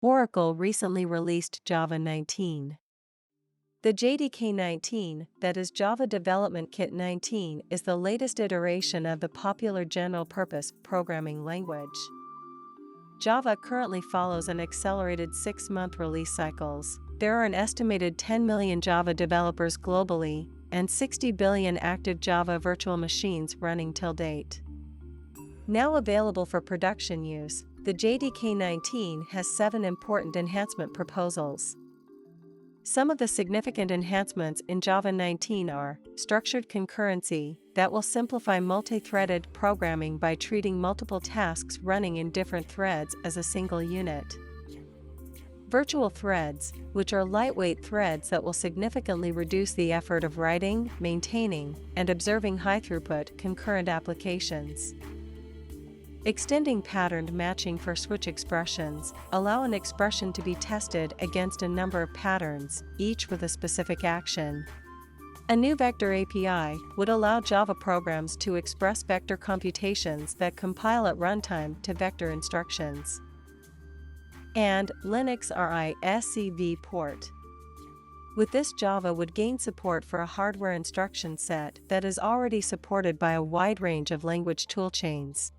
Oracle recently released Java 19. The JDK 19, that is Java Development Kit 19, is the latest iteration of the popular general-purpose programming language. Java currently follows an accelerated 6-month release cycles. There are an estimated 10 million Java developers globally, and 60 billion active Java virtual machines running till date. Now available for production use, the JDK 19 has 7 important enhancement proposals. Some of the significant enhancements in Java 19 are structured concurrency, that will simplify multi-threaded programming by treating multiple tasks running in different threads as a single unit. Virtual threads, which are lightweight threads that will significantly reduce the effort of writing, maintaining, and observing high-throughput concurrent applications. Extending patterned matching for switch expressions, allow an expression to be tested against a number of patterns, each with a specific action. A new vector API would allow Java programs to express vector computations that compile at runtime to vector instructions. And Linux RISC-V port. With this, Java would gain support for a hardware instruction set that is already supported by a wide range of language toolchains.